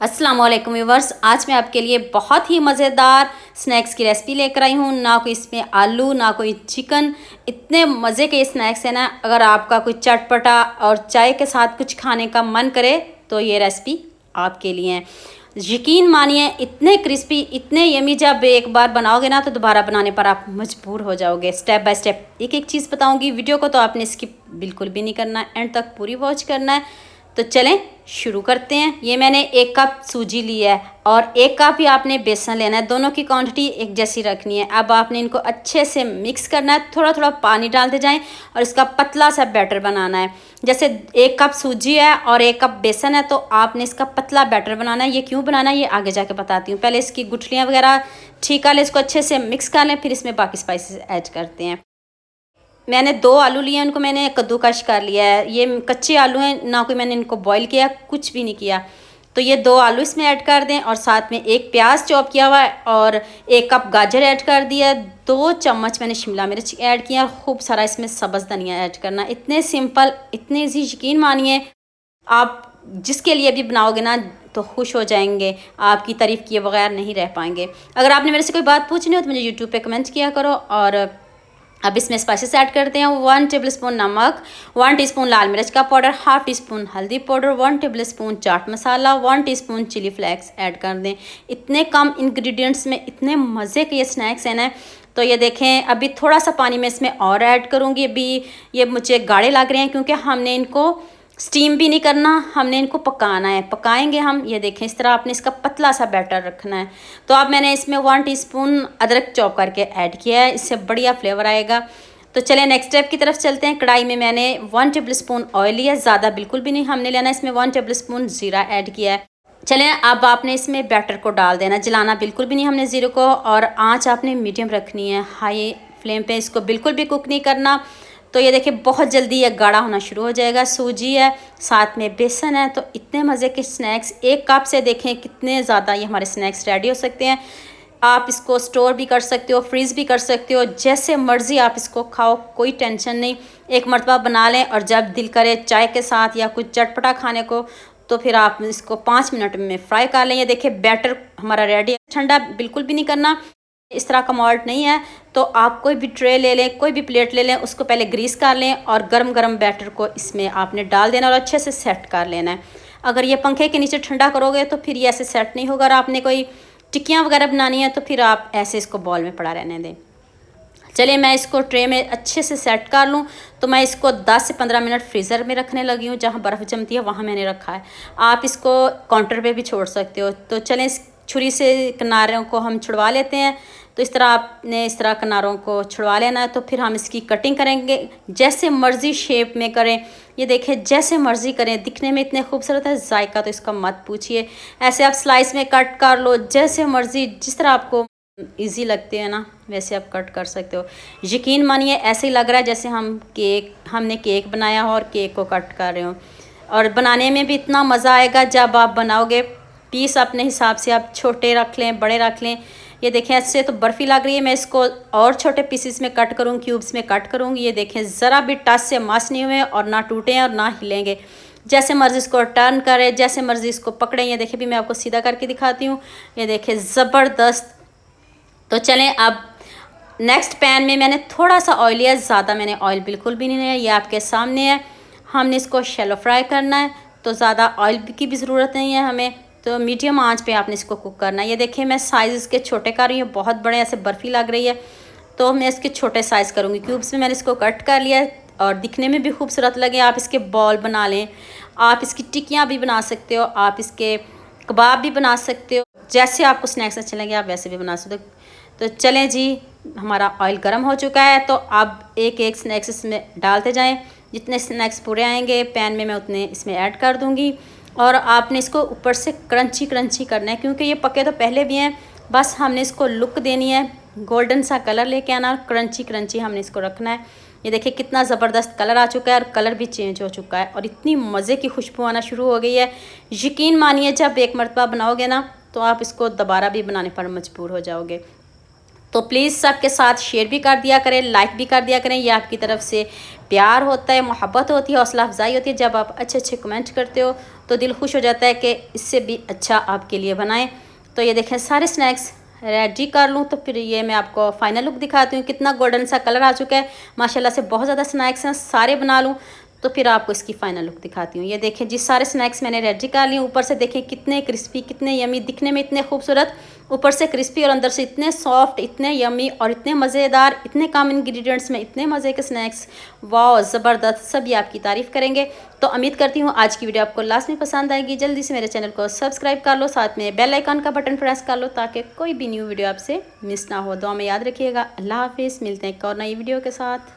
अस्सलाम वालेकुम व्यूवर्स, आज मैं आपके लिए बहुत ही मज़ेदार स्नैक्स की रेसिपी लेकर आई हूँ। ना कोई इसमें आलू ना कोई चिकन, इतने मज़े के स्नैक्स हैं ना। अगर आपका कोई चटपटा और चाय के साथ कुछ खाने का मन करे तो ये रेसिपी आपके लिए है। यकीन मानिए इतने क्रिस्पी इतने यमी, जब एक बार बनाओगे ना तो दोबारा बनाने पर आप मजबूर हो जाओगे। स्टेप बाय स्टेप एक एक चीज़ बताऊँगी। वीडियो को तो आपने स्किप बिल्कुल भी नहीं करना है, एंड तक पूरी वॉच करना है। तो चलें शुरू करते हैं। ये मैंने 1 कप सूजी ली है और 1 कप ही आपने बेसन लेना है। दोनों की क्वांटिटी एक जैसी रखनी है। अब आपने इनको अच्छे से मिक्स करना है, थोड़ा थोड़ा पानी डालते जाएं और इसका पतला सा बैटर बनाना है। जैसे 1 कप सूजी है और 1 कप बेसन है तो आपने इसका पतला बैटर बनाना है। ये क्यों बनाना है ये आगे जाके बताती हूँ। पहले इसकी गुठलियाँ वगैरह ठीक कर लें, इसको अच्छे से मिक्स कर लें, फिर इसमें बाकी स्पाइसेस ऐड करते हैं। मैंने 2 आलू लिए, उनको मैंने कद्दूकश कर लिया है। ये कच्चे आलू हैं, ना कोई मैंने इनको बॉईल किया, कुछ भी नहीं किया। तो ये 2 आलू इसमें ऐड कर दें और साथ में 1 प्याज चॉप किया हुआ है और 1 कप गाजर ऐड कर दिया। 2 चम्मच मैंने शिमला मिर्च ऐड किया और खूब सारा इसमें सब्ज़ धनिया ऐड करना। इतने सिंपल, इतने ईजी, यकीन मानिए आप जिसके लिए भी बनाओगे ना तो खुश हो जाएंगे, आपकी तारीफ़ किए बगैर नहीं रह पाएंगे। अगर आपने मेरे से कोई बात पूछनी हो तो मुझे यूट्यूब पे कमेंट किया करो। और अब इसमें स्पाइसेस ऐड करते हैं। 1 टेबलस्पून नमक, 1 टीस्पून लाल मिर्च का पाउडर, हाफ टीस्पून हल्दी powder, 1 tablespoon chaat masala, 1 teaspoon chilli flakes add कर दें। इतने कम इंग्रेडिएंट्स में इतने मज़े के ये स्नैक्स हैं ना। तो ये देखें, अभी थोड़ा सा पानी में इसमें और ऐड करूँगी। अभी ये मुझे गाढ़े लग रहे हैं क्योंकि हमने इनको स्टीम भी नहीं करना, हमने इनको पकाना है। पकाएंगे हम। ये देखें, इस तरह आपने इसका पतला सा बैटर रखना है। तो अब मैंने इसमें 1 टीस्पून अदरक चॉप करके ऐड किया है, इससे बढ़िया फ्लेवर आएगा। तो चलें नेक्स्ट स्टेप की तरफ चलते हैं। कढ़ाई में मैंने 1 टेबलस्पून ऑयल लिया, ज़्यादा बिल्कुल भी नहीं हमने लेना। इसमें 1 टेबलस्पून ज़ीरा ऐड किया है। चलें अब आपने इसमें बैटर को डाल देना, जलाना बिल्कुल भी नहीं हमने ज़ीरो को, और आँच आपने मीडियम रखनी है, हाई फ्लेम पे इसको बिल्कुल भी कुक नहीं करना। तो ये देखिए बहुत जल्दी ये गाढ़ा होना शुरू हो जाएगा। सूजी है, साथ में बेसन है, तो इतने मज़े के स्नैक्स 1 कप से देखें कितने ज़्यादा ये हमारे स्नैक्स रेडी हो सकते हैं। आप इसको स्टोर भी कर सकते हो, फ्रीज़ भी कर सकते हो, जैसे मर्ज़ी आप इसको खाओ, कोई टेंशन नहीं। एक मरतबा बना लें और जब दिल करे चाय के साथ या कुछ चटपटा खाने को तो फिर आप इसको 5 मिनट में फ्राई कर लें। ये देखिए बैटर हमारा रेडी है। ठंडा बिल्कुल भी नहीं करना, इस तरह का मोल्ड नहीं है। तो आप कोई भी ट्रे ले लें, कोई भी प्लेट ले लें, उसको पहले ग्रीस कर लें और गरम गरम बैटर को इसमें आपने डाल देना और अच्छे से सेट कर लेना है। अगर ये पंखे के नीचे ठंडा करोगे तो फिर ये ऐसे सेट नहीं होगा। और आपने कोई टिक्कियाँ वगैरह बनानी है तो फिर आप ऐसे इसको बॉल में पड़ा रहने दें। चलिए मैं इसको ट्रे में अच्छे से सेट कर लूँ। तो मैं इसको 10 से 15 मिनट फ्रीज़र में रखने लगी हूँ, जहाँ बर्फ़ जमती है वहाँ मैंने रखा है। आप इसको काउंटर पे भी छोड़ सकते हो। तो चलें इस छुरी से किनारों को हम छुड़वा लेते हैं। तो इस तरह आपने इस तरह किनारों को छुड़वा लेना है। तो फिर हम इसकी कटिंग करेंगे, जैसे मर्ज़ी शेप में करें। ये देखें जैसे मर्ज़ी करें, दिखने में इतने खूबसूरत है, जायका तो इसका मत पूछिए। ऐसे आप स्लाइस में कट कर लो, जैसे मर्ज़ी, जिस तरह आपको इजी लगते हैं ना वैसे आप कट कर सकते हो। यकीन मानिए ऐसे ही लग रहा है जैसे हमने केक बनाया हो और केक को कट कर रहे हो। और बनाने में भी इतना मज़ा आएगा जब आप बनाओगे। पीस अपने हिसाब से आप छोटे रख लें, बड़े रख लें। ये देखें ऐसे तो बर्फ़ी लग रही है, मैं इसको और छोटे पीसेस में कट करूँ, क्यूब्स में कट करूँगी। ये देखें ज़रा भी टच से मस नहीं हुए और ना टूटे और ना हिलेंगे। जैसे मर्ज़ी इसको टर्न करें, जैसे मर्ज़ी इसको पकड़ें। ये देखें भी मैं आपको सीधा करके दिखाती हूँ। ये देखें ज़बरदस्त। तो चलें अब नेक्स्ट पैन में मैंने थोड़ा सा ऑयल लिया, ज़्यादा मैंने ऑयल बिल्कुल भी नहीं है, ये आपके सामने है। हमने इसको शैलो फ्राई करना है, तो ज़्यादा ऑयल की भी ज़रूरत नहीं है हमें। तो मीडियम आंच पे आपने इसको कुक करना है। ये देखिए मैं साइज़ इसके छोटे कर रही हूँ, बहुत बड़े ऐसे बर्फ़ी लग रही है तो मैं इसके छोटे साइज़ करूँगी। क्यूब्स में मैंने इसको कट कर लिया है और दिखने में भी खूबसूरत लगे। आप इसके बॉल बना लें, आप इसकी टिक्कियाँ भी बना सकते हो, आप इसके कबाब भी बना सकते हो, जैसे आपको स्नैक्स अच्छे लगे आप वैसे भी बना सकते हो। तो चलें जी, हमारा ऑयल गर्म हो चुका है। तो अब एक एक स्नैक्स इसमें डालते जाएं। जितने स्नैक्स पूरे आएंगे पैन में मैं उतने इसमें ऐड कर दूंगी। और आपने इसको ऊपर से क्रंची क्रंची करना है, क्योंकि ये पके तो पहले भी हैं, बस हमने इसको लुक देनी है, गोल्डन सा कलर लेके आना और क्रंची क्रंची हमने इसको रखना है। ये देखिए कितना ज़बरदस्त कलर आ चुका है और कलर भी चेंज हो चुका है और इतनी मज़े की खुशबू आना शुरू हो गई है। यकीन मानिए जब एक मरतबा बनाओगे ना तो आप इसको दोबारा भी बनाने पर मजबूर हो जाओगे। तो प्लीज़ सबके साथ शेयर भी कर दिया करें, लाइक भी कर दिया करें। ये आपकी तरफ से प्यार होता है, मोहब्बत होती है, हौसला अफजाई होती है। जब आप अच्छे अच्छे कमेंट करते हो तो दिल खुश हो जाता है कि इससे भी अच्छा आपके लिए बनाएं। तो ये देखें सारे स्नैक्स रेडी कर लूँ तो फिर ये मैं आपको फाइनल लुक दिखाती हूँ। कितना गोल्डन सा कलर आ चुका है माशाल्लाह से। बहुत ज़्यादा स्नैक्स हैं, सारे बना लूँ तो फिर आपको इसकी फाइनल लुक दिखाती हूँ। ये देखें जी सारे स्नैक्स मैंने रेडी कर लिए। ऊपर से देखें कितने क्रिस्पी, कितने यमी, दिखने में इतने खूबसूरत, ऊपर से क्रिस्पी और अंदर से इतने सॉफ्ट, इतने यमी और इतने मज़ेदार, इतने कम इंग्रेडिएंट्स में इतने मज़े के स्नैक्स। वाह ज़बरदस्त, सभी आपकी तारीफ़ करेंगे। तो उम्मीद करती हूँ आज की वीडियो आपको लास्ट में पसंद आएगी। जल्दी से मेरे चैनल को सब्सक्राइब कर लो, साथ में बेल आइकन का बटन प्रेस कर लो ताकि कोई भी न्यू वीडियो आपसे मिस ना हो। दुआ में याद रखिएगा। अल्लाह हाफिज़, मिलते हैं एक और नई वीडियो के साथ।